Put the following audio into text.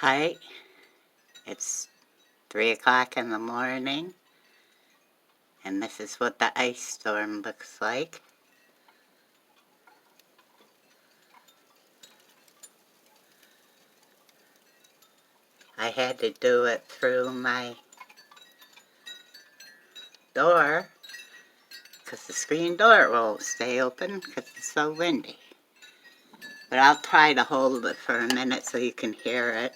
Hi, it's 3 o'clock in the morning, and this is what the ice storm looks like. I had to do it through my door, because the screen door won't stay open because it's so windy. But I'll try to hold it for a minute so you can hear it.